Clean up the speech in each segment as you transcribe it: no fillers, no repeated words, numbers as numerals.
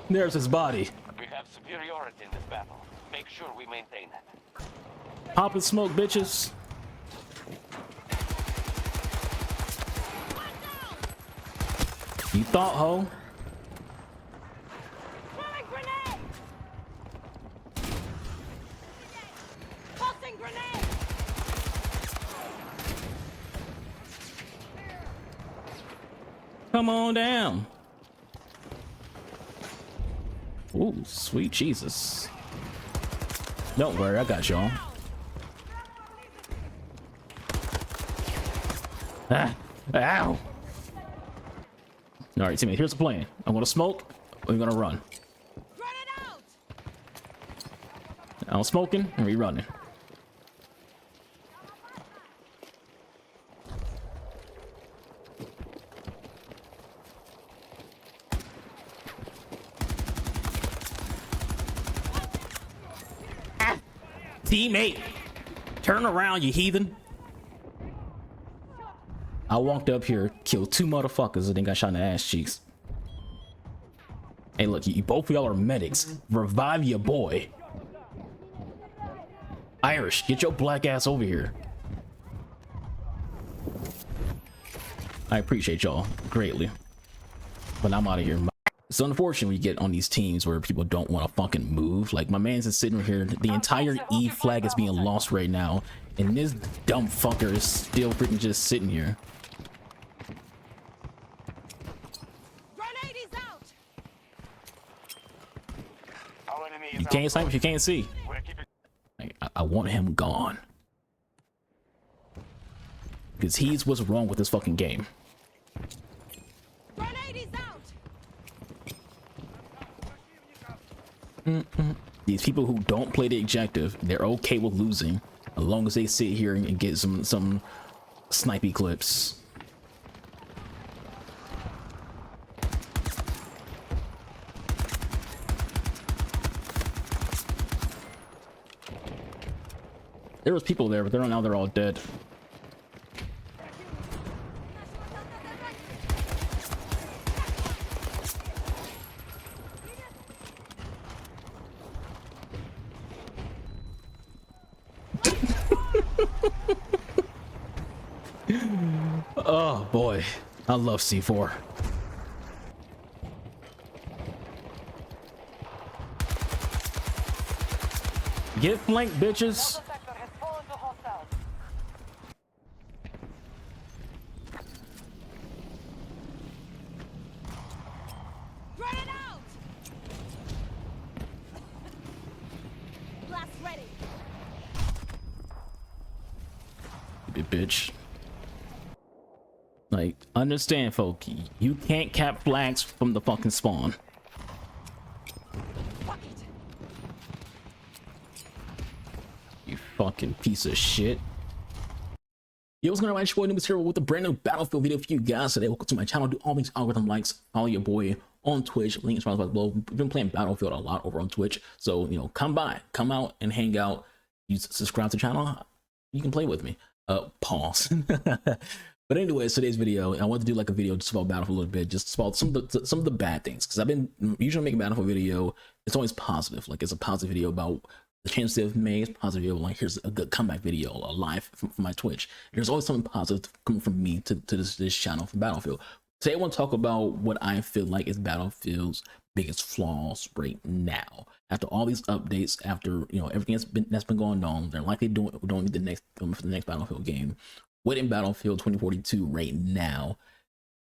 There's his body. We have superiority in this battle. Make sure we maintain it. Pop and smoke, bitches. You thought, ho? Throwing grenade! Tossing grenade! Come on down. Ooh, sweet Jesus. Don't worry, I got y'all. Ah, ow. All right, teammate, here's the plan. I'm gonna smoke, we're gonna run. Run it out! I'm smoking and we running. Ah, teammate, turn around, you heathen. I walked up here, killed 2 motherfuckers, and then got shot in the ass cheeks. Hey, look, you both of y'all are medics. Revive your boy. Irish, get your black ass over here. I appreciate y'all greatly, but I'm out of here. It's unfortunate we get on these teams where people don't want to fucking move. Like, my man's is sitting here, the entire E flag is being lost right now, and this dumb fucker is still freaking just sitting here. Grenade is out! Our enemy is You can't snipe if you can't see. We're keeping... I want him gone. Because he's what's wrong with this fucking game. Grenade is out! These people who don't play the objective, they're okay with losing as long as they sit here and get some snipey clips. There was people there, but now they're all dead. Oh boy, I love C4. Get flanked, bitches. Run it out! Blast ready! Bitch. Like, understand, folk. You can't cap flags from the fucking spawn. Fuck it! You fucking piece of shit. Yo, what's going on? It's your boy Nimbus here with a brand new Battlefield video for you guys today. Welcome to my channel. Do all things algorithm likes. Follow your boy on Twitch. Link is right below. We've been playing Battlefield a lot over on Twitch. So, you know, come by, come out and hang out. You subscribe to the channel. You can play with me. Pause. But anyways, today's video, I want to do like a video just about Battlefield a little bit, just about some of the bad things. Because I've been usually making a Battlefield video, it's always positive. Like, it's a positive video about the chances they've made. It's positive video, like, here's a good comeback video, a live from my Twitch. There's always something positive coming from me to this channel for Battlefield. Today I want to talk about what I feel like is Battlefield's biggest flaws right now. After all these updates, after, you know, everything that's been going on, they're likely doing the next for the next Battlefield game. What in Battlefield 2042 right now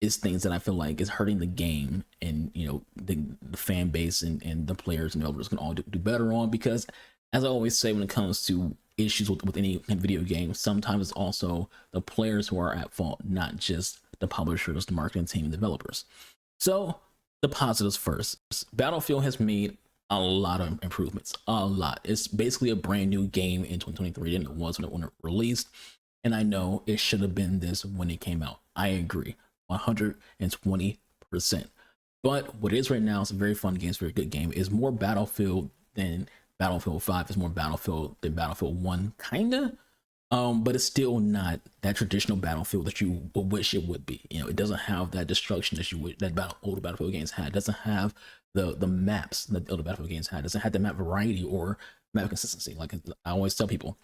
is things that I feel like is hurting the game, and, you know, the fan base and the players and developers can all do better on. Because as I always say, when it comes to issues with any video game, sometimes it's also the players who are at fault, not just the publishers, the marketing team, and developers. So the positives first. Battlefield has made a lot of improvements, a lot. It's basically a brand new game in 2023 than it was when it released. And I know it should have been this when it came out. I agree, 120%. But what it is right now is a very fun game. It's a very good game. It's more Battlefield than Battlefield 5. It's more Battlefield than Battlefield 1, kinda. But it's still not that traditional Battlefield that you would wish it would be. You know, it doesn't have that destruction that you would older Battlefield games had. It doesn't have the maps that the older Battlefield games had. It doesn't have the map variety or map consistency. Like I always tell people,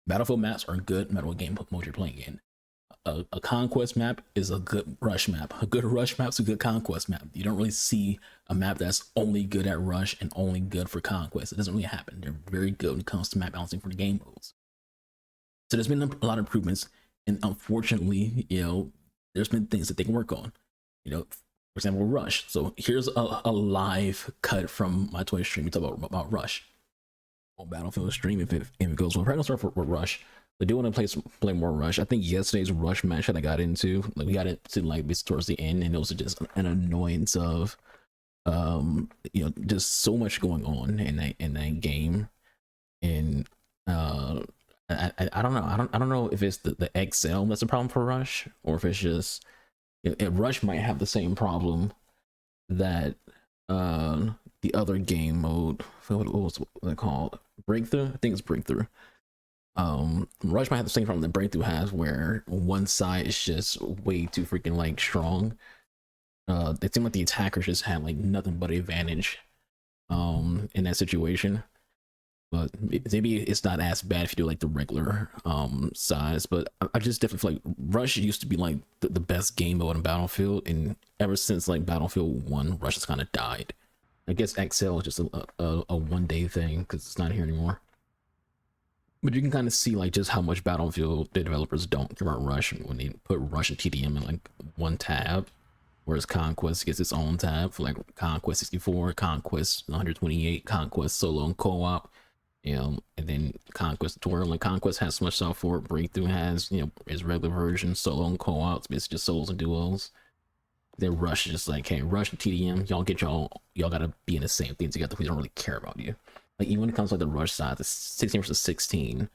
Battlefield maps are good no matter what game mode you're playing in. A conquest map is a good rush map. A good rush map is a good conquest map. You don't really see a map that's only good at rush and only good for conquest. It doesn't really happen. They're very good when it comes to map balancing for the game modes. So there's been a lot of improvements, and unfortunately, you know, there's been things that they can work on. You know, for example, Rush. So here's a live cut from my Twitch stream. We talk about Rush on Battlefield stream if it goes well. We're gonna start with Rush. I do want to play more Rush. I think yesterday's Rush match that I got into, like we got into like this towards the end, and it was just an annoyance of, you know, just so much going on in that game, and I don't know. I don't know if it's the XL that's a problem for Rush, or if it's just Rush might have the same problem that the other game mode. What was it called? Breakthrough. I think it's Breakthrough. Rush might have the same problem that Breakthrough has, where one side is just way too freaking like strong. It seemed like the attackers just had like nothing but advantage in that situation. But maybe it's not as bad if you do like the regular size. But I just definitely feel like Rush used to be like the best game mode in Battlefield, and ever since like Battlefield 1, Rush has kind of died. I guess XL is just a one-day thing because it's not here anymore. But you can kind of see like just how much Battlefield the developers don't care about Rush when they put Rush and TDM in like one tab, whereas Conquest gets its own tab for like Conquest 64, Conquest 128, Conquest solo and co-op, you know, and then Conquest Tutorial. Like Conquest has so much stuff for it. Breakthrough has, you know, its regular version, solo and co-ops, but it's just solos and duos. Then Rush is just like, hey, Rush and TDM, y'all gotta be in the same thing together. We don't really care about you. Like even when it comes to like the Rush side, the 16 versus 16,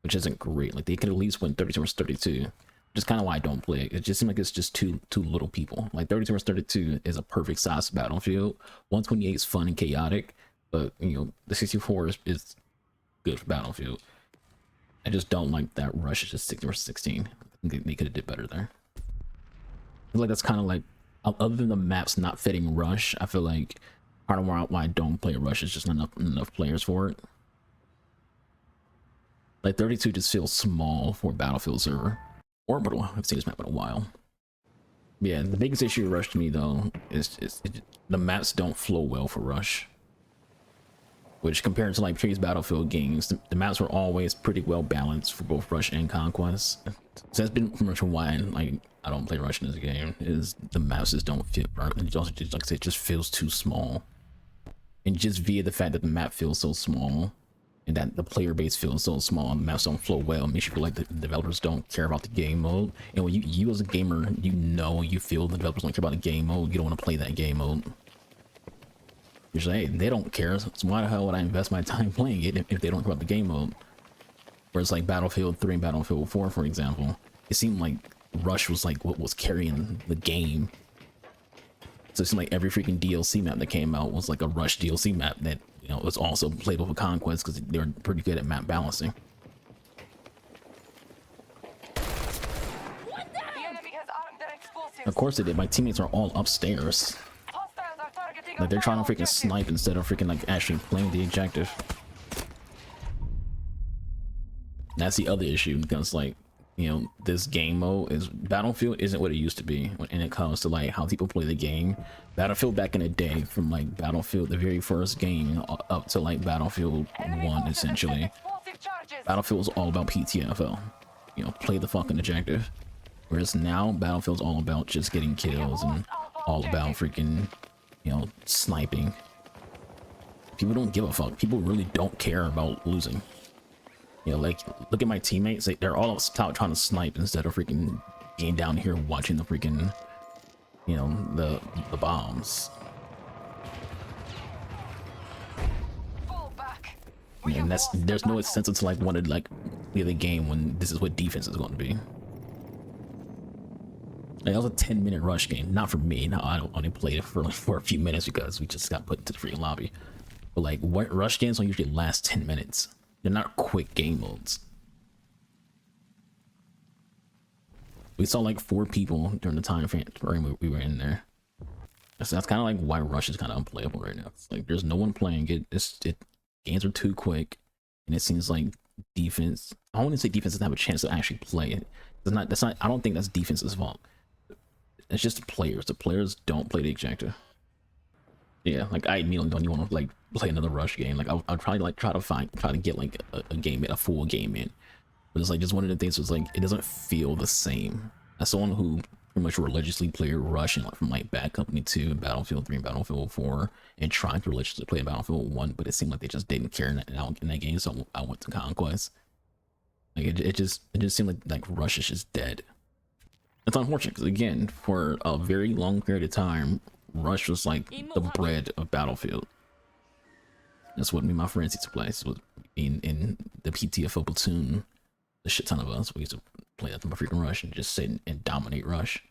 which isn't great. Like they could at least win 32 versus 32, which is kind of why I don't play it. It just seems like it's just too little people. Like 32 versus 32 is a perfect size Battlefield. 128 is fun and chaotic, but you know the 64 is good for Battlefield. I just don't like that Rush is just 16 versus 16. I think they could have did better there. I feel like that's kind of like, other than the maps not fitting Rush, I feel like part of why I don't play Rush is just not enough players for it. Like 32 just feels small for a Battlefield server. Orbital, I've seen this map in a while. Yeah, the biggest issue with Rush to me though is the maps don't flow well for Rush. Which compared to like previous Battlefield games, the maps were always pretty well balanced for both Rush and Conquest. So that's been pretty much why like I don't play Rush in this game, is the maps just don't fit right. And it also just, like I said, it just feels too small. And just via the fact that the map feels so small and that the player base feels so small and the maps don't flow well, makes you feel like the developers don't care about the game mode. And when you as a gamer, you feel the developers don't care about the game mode, you don't want to play that game mode. You're just like, hey, they don't care, so why the hell would I invest my time playing it if they don't care about the game mode? Whereas like Battlefield 3 and Battlefield 4, for example, it seemed like Rush was like what was carrying the game. So it seemed like every freaking DLC map that came out was like a Rush DLC map that, you know, was also played with Conquest because they were pretty good at map balancing. The enemy has armed their explosives. Of course they did. My teammates are all upstairs. Hostiles are targeting Like they're our trying to freaking objectives. snipe instead of freaking like actually playing the objective. That's the other issue, because like, you know, this game mode is Battlefield isn't what it used to be when it comes to like how people play the game. Battlefield back in the day, from like Battlefield the very first game up to like Battlefield 1 essentially, Explosive charges. Battlefield was all about PTFO, you know, play the fucking objective. Whereas now Battlefield's all about just getting kills and all about freaking, you know, sniping. People don't give a fuck. People really don't care about losing. You know, like, look at my teammates. They're all up top trying to snipe instead of freaking being down here watching the freaking, you know, the bombs. Fall back. And that's, there's no incentive to like want to like play the game when this is what defense is going to be. Like, that was a 10-minute Rush game, not for me. Now I only played it for a few minutes because we just got put into the freaking lobby. But like, what Rush games don't usually last 10 minutes. They're not quick game modes. We saw like 4 people during the time frame we were in there. That's kind of like why Rush is kind of unplayable right now. It's like there's no one playing it. Games are too quick, and it seems like defense. I wouldn't say defense doesn't have a chance to actually play it. It's not. That's not. I don't think that's defense's fault. It's just the players. The players don't play the objective. Yeah, like I don't even want to like play another Rush game. Like I'd probably like try to get like a game in, a full game in. But it's like just one of the things was like it doesn't feel the same. As someone who pretty much religiously played Rush and like from like Bad Company 2, Battlefield 3, and Battlefield 4, and tried to religiously play Battlefield 1, but it seemed like they just didn't care in that game, so I went to Conquest. Like it just seemed like Rush is just dead. It's unfortunate because again, for a very long period of time, Rush was like the bread of Battlefield. That's what me and my friends used to play. So in the PTFO platoon, a shit ton of us, we used to play that from a freaking Rush and just sit and dominate Rush.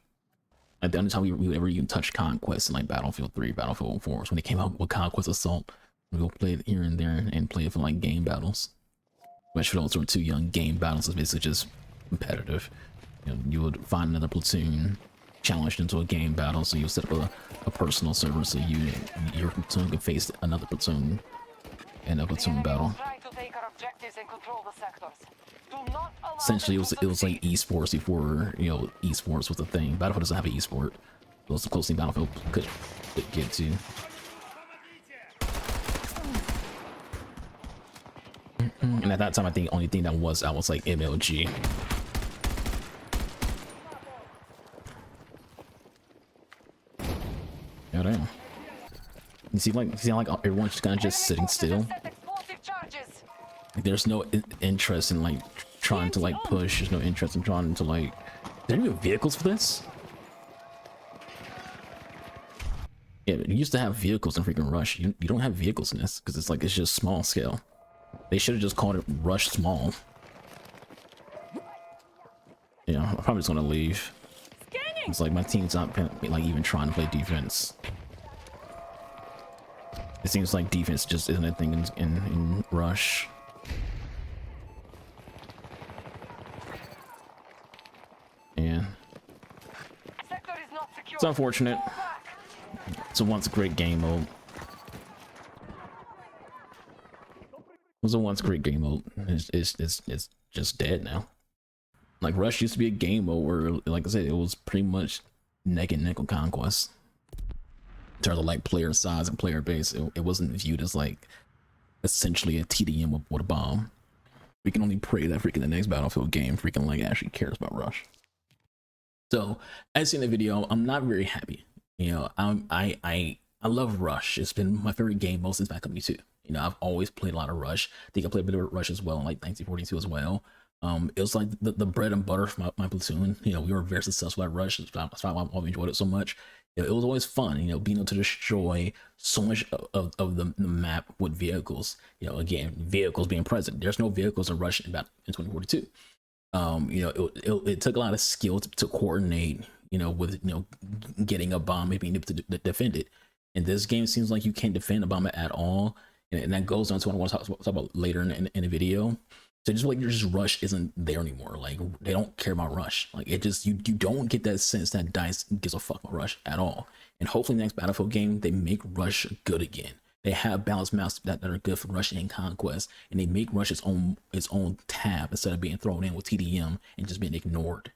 Like the only time we would ever even touch Conquest in like Battlefield 3, Battlefield 4 was when they came out with Conquest Assault. We go play it here and there and play it for like game battles. Which for those who are too young, game battles is basically just competitive. You know, you would find another platoon challenged into a game battle, so you set up a personal server so your platoon can face another platoon in a platoon battle. Essentially, it was like esports before esports was a thing. Battlefield doesn't have an esport. It was the closest thing Battlefield could get to. And at that time, I think the only thing that was out was like MLG. Yeah, damn. You see like everyone's just kind of just sitting still. Like, there's no interest in like trying to like push. There's no interest in trying to like. There even vehicles for this? Yeah, you used to have vehicles in freaking Rush. You don't have vehicles in this because it's just small scale. They should have just called it Rush Small. Yeah, I'm probably just gonna leave. It's like my team's not like even trying to play defense. It seems like defense just isn't a thing in Rush. Yeah. It's unfortunate. It's a once great game mode. It was a once great game mode. It's just dead now. Like Rush used to be a game mode where, like I said, it was pretty much neck and neck on Conquest. In terms of like player size and player base, it wasn't viewed as like essentially a TDM with a bomb. We can only pray that freaking the next Battlefield game freaking like actually cares about Rush. So as in the video, I'm not very happy. You know, I love Rush. It's been my favorite game mode since Bad Company 2. You know, I've always played a lot of Rush. I think I played a bit of Rush as well in like 1942 as well. It was like the bread and butter for my platoon. You know, we were very successful at Rush. That's why I always enjoyed it so much. It was always fun, you know, being able to destroy so much of the map with vehicles. You know, again, vehicles being present. There's no vehicles in Rush in 2042. You know, it took a lot of skill to coordinate, you know, with, you know, getting a bomb and being able to defend it. And this game seems like you can't defend a bomb at all. And that goes on to what I want to talk about later in the video. So just like just Rush isn't there anymore. Like they don't care about Rush. Like it just you don't get that sense that DICE gives a fuck about Rush at all. And hopefully the next Battlefield game they make Rush good again. They have balanced maps that are good for Rush and Conquest, and they make Rush its own tab instead of being thrown in with TDM and just being ignored.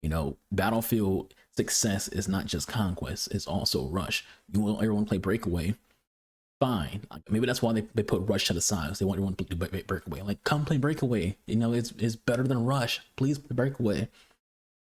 You know, Battlefield success is not just Conquest; it's also Rush. You want everyone to play Breakaway. Fine, maybe that's why they put Rush to the side. They want everyone to do Breakaway. Like, come play Breakaway. You know, it's better than Rush. Please play Breakaway.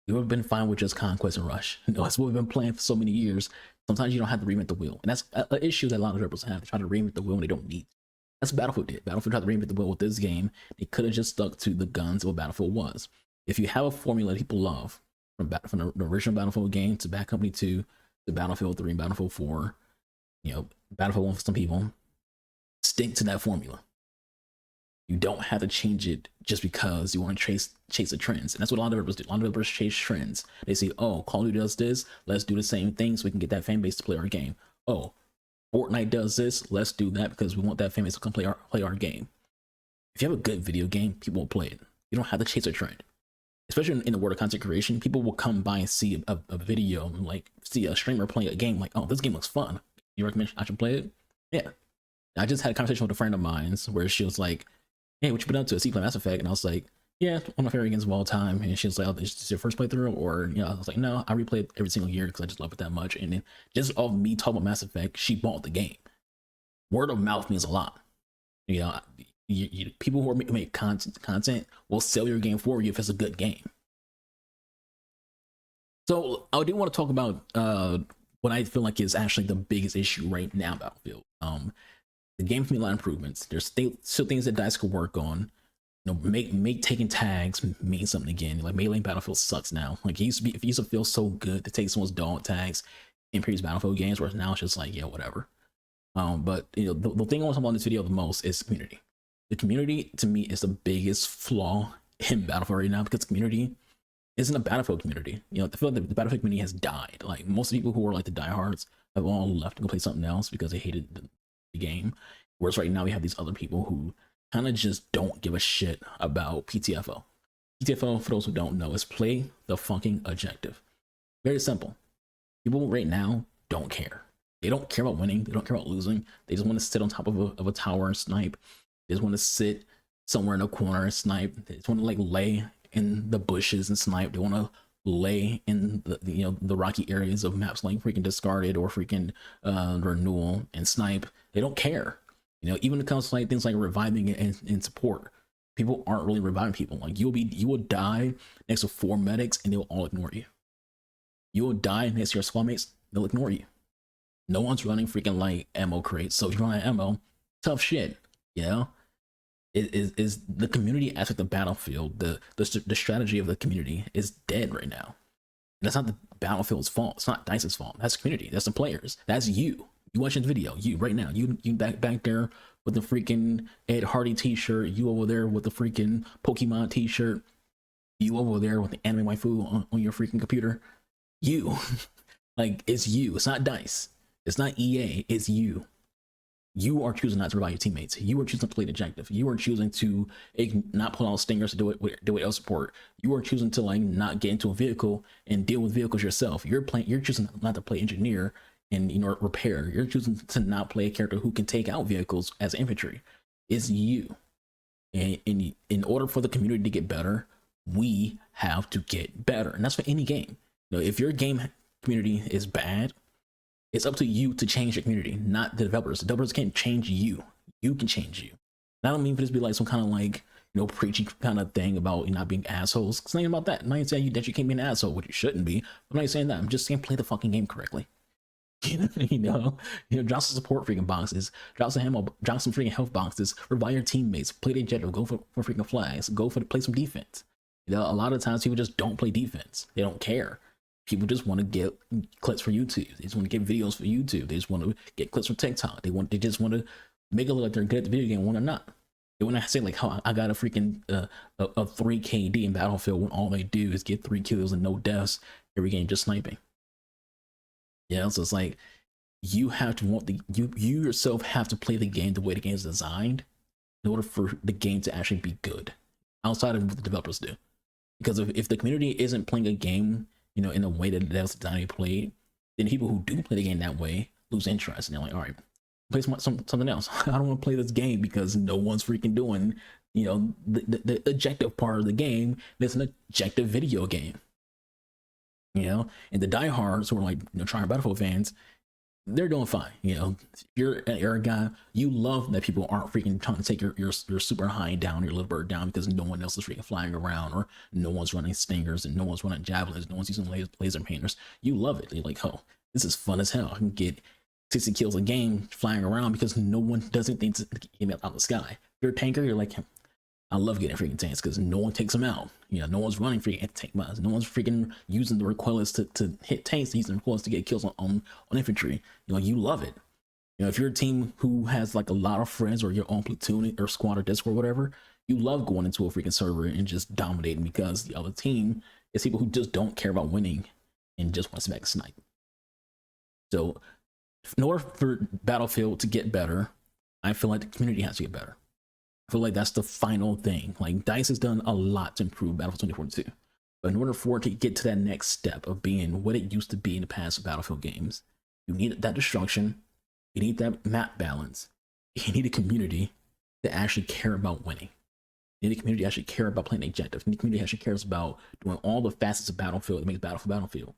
You have been fine with just Conquest and Rush. You know, that's what we've been playing for so many years. Sometimes you don't have to reinvent the wheel, and that's an issue that a lot of developers have. They try to reinvent the wheel when they don't need to. That's what Battlefield did. Battlefield tried to reinvent the wheel with this game. They could have just stuck to the guns of what Battlefield was. If you have a formula that people love, from the original Battlefield game to Bad Company 2 to Battlefield 3 and Battlefield 4, you know, Battlefield 1 for some people, stick to that formula. You don't have to change it just because you want to chase the trends. And that's what a lot of developers do. A lot of developers chase trends. They say, oh, Call of Duty does this, let's do the same thing so we can get that fan base to play our game. Oh, Fortnite does this, let's do that because we want that fan base to come play our game. If you have a good video game, people will play it. You don't have to chase a trend. especially in the world of content creation, people will come by and see a video and like see a streamer play a game, like, oh, this game looks fun. You recommend I should play it? Yeah. I just had a conversation with a friend of mine where she was like, hey, what you been up to? I see you play Mass Effect. And I was like, yeah, one of my favorite games of all time. And she was like, oh, is this your first playthrough? Or, you know, I was like, no, I replay it every single year because I just love it that much. And then just off me talking about Mass Effect, she bought the game. Word of mouth means a lot. You know, people who make content will sell your game for you if it's a good game. So I do want to talk about what I feel like is actually the biggest issue right now, Battlefield. The game can be a lot of improvements. There's still things that DICE could work on. You know, make taking tags mean something again. Like Melee Battlefield sucks now. Like it used to feel so good to take someone's dog tags in previous Battlefield games, whereas now it's just like, yeah, whatever. But you know, the thing I want to talk about in this video the most is community. The community to me is the biggest flaw in Battlefield right now, because the community isn't a Battlefield community. You know, I feel like the Battlefield community has died. Like most people who are like the diehards have all left to go play something else because they hated the game. Whereas right now we have these other people who kind of just don't give a shit about PTFO. PTFO, for those who don't know, is play the fucking objective. Very simple. People right now don't care. They don't care about winning. They don't care about losing. They just want to sit on top of a tower and snipe. They just want to sit somewhere in a corner and snipe. They just want to like lay in the bushes and snipe. They want to lay in the you know, the rocky areas of maps like freaking Discarded or freaking Renewal and snipe. They don't care. You know, even when it comes to like things like reviving and support, people aren't really reviving people. Like you will die next to 4 medics and they'll all ignore you. You will die next to your squad mates, they'll ignore you. No one's running freaking like ammo crates. So if you're running ammo, tough shit. You know, it is the community aspect of Battlefield. The strategy of the community is dead right now. And that's not the Battlefield's fault. It's not DICE's fault. That's the community. That's the players. That's you. You watching the video, you right now, you back there with the freaking Ed Hardy t-shirt, you over there with the freaking Pokemon t-shirt, you over there with the anime waifu on your freaking computer. You. Like, it's you. It's not DICE. It's not EA. It's you. You are choosing not to revive your teammates. You are choosing to play the objective. You are choosing to not pull out stingers to do it L support. You are choosing to like not get into a vehicle and deal with vehicles yourself. You're choosing not to play engineer and, you know, repair. You're choosing to not play a character who can take out vehicles as infantry. It's you. And in order for the community to get better, we have to get better. And that's for any game. You know, if your game community is bad, it's up to you to change your community, not the developers. The developers can't change you. You can change you. And I don't mean for this to be like some kind of like, you know, preachy kind of thing about you not being assholes. It's not even about that. I'm not even saying that you can't be an asshole, which you shouldn't be. I'm not even saying that. I'm just saying play the fucking game correctly. You know, drop some support freaking boxes, drop some ammo, drop some freaking health boxes, revive your teammates, play the objective, go for freaking flags, play some defense. You know, a lot of times people just don't play defense. They don't care. People just want to get clips for YouTube. They just want to get videos for YouTube. They just want to get clips from TikTok. They just want to make it look like they're good at the video game when they're not. They want to say like, how I got a freaking a 3 KD in Battlefield when all they do is get 3 kills and no deaths every game just sniping. Yeah, so it's like you have to want you yourself have to play the game the way the game is designed in order for the game to actually be good, outside of what the developers do. Because if the community isn't playing a game, you know, in a way that was designed to be played, then people who do play the game that way lose interest, and they're like, all right, play something else. I don't want to play this game because no one's freaking doing, you know, the objective part of the game. It's an objective video game. You know, and the diehards who are like, you know, trying Battlefield fans, they're doing fine. You know, if you're an air guy, you love that people aren't freaking trying to take your super high down, your little bird down, because no one else is freaking flying around, or no one's running stingers, and no one's running javelins, no one's using laser painters. You love it. You're like, oh, this is fun as hell. I can get 60 kills a game flying around because no one doesn't think to get me out of the sky. If you're a tanker, you're like, I love getting freaking tanks because no one takes them out. You know, no one's running freaking tank mods. No one's freaking using the recoilless to hit tanks, using the recoilless to get kills on infantry. You know, you love it. You know, if you're a team who has like a lot of friends, or your own platoon or squad or Discord or whatever, you love going into a freaking server and just dominating because the other team is people who just don't care about winning and just want to smack snipe. So in order for Battlefield to get better, I feel like the community has to get better. I feel like that's the final thing. Like DICE has done a lot to improve Battlefield 2042. But in order for it to get to that next step of being what it used to be in the past Battlefield games, you need that destruction, you need that map balance, you need a community that actually care about winning. You need a community that actually care about playing objectives. You need a community that actually cares about doing all the facets of Battlefield that makes Battlefield.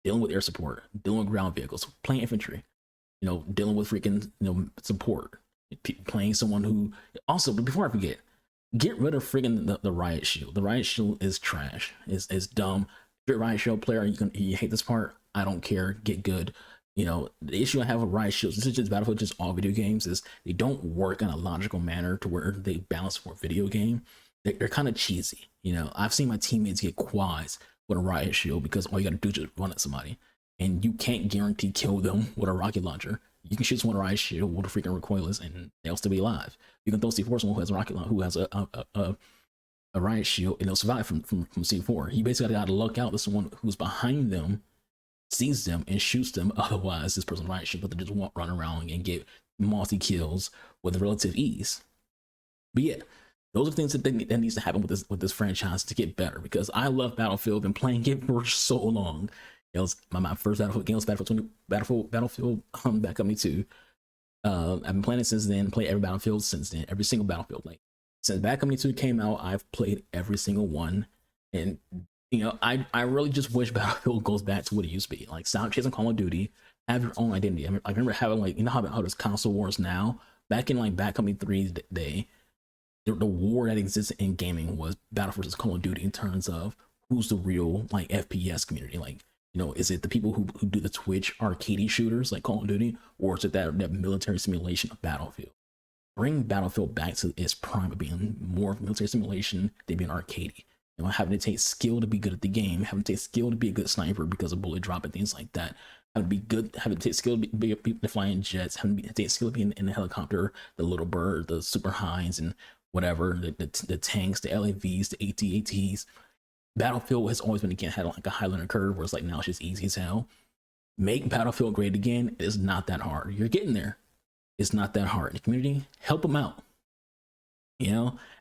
Dealing with air support, dealing with ground vehicles, playing infantry, dealing with freaking, support, playing someone who also, but before I forget, get rid of friggin' the riot shield. The riot shield is trash. Is dumb. If you're a riot shield player, you hate this part. I don't care. Get good. The issue I have with riot shields, this is just Battlefield, just all video games, is they don't work in a logical manner to where they balance for a video game. They're kind of cheesy. I've seen my teammates get quads with a riot shield because all you gotta do is just run at somebody, and you can't guarantee kill them with a rocket launcher. You can shoot someone with a riot shield with a freaking recoilless, and they'll still be alive. You can throw C4 someone who has a rocket launcher, who has a riot shield, and they'll survive from C4. You basically got to luck out that someone who's behind them sees them and shoots them. Otherwise, this person's riot shield, but they just won't run around and get multi kills with relative ease. But yeah, those are things that needs to happen with this franchise to get better. Because I love Battlefield, been playing it for so long. It was my first Battlefield game was Battlefield Bad Company 2. I've been playing it since then, played every Battlefield since then, every single Battlefield. Like, since Bad Company 2 came out, I've played every single one. And I really just wish Battlefield goes back to what it used to be. Like, stop chasing Call of Duty, have your own identity. I remember having, like, how there's console wars now. Back in like Bad Company 3's day, the war that existed in gaming was Battlefield versus Call of Duty in terms of who's the real like FPS community. Like, is it the people who do the Twitch arcade shooters like Call of Duty, or is it that military simulation of Battlefield? Bring Battlefield back to its prime of being more military simulation than being arcade. Having to take skill to be good at the game, having to take skill to be a good sniper because of bullet drop and things like that. Having to take skill to be flying jets, having to take skill to be in the helicopter, the Little Bird, the Super Hinds, and whatever, the tanks, the LAVs, the AT-ATs. Battlefield has always been, again, had like a high learning curve where it's like, now it's just easy as hell. Make Battlefield great again. It is not that hard. You're getting there. It's not that hard. The community, help them out.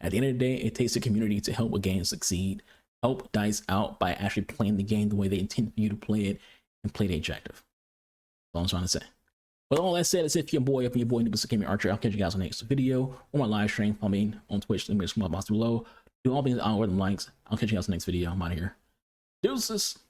At the end of the day, it takes a community to help a game succeed. Help DICE out by actually playing the game the way they intend for you to play it, and play the objective. That's all I'm trying to say. With all that said, it's it for your boy, Noob Gaming Archer. I'll catch you guys on the next video or my live stream. Follow me on Twitch, link in the box below. Do all things algorithm likes. I'll catch you guys in the next video. I'm out of here. Deuces.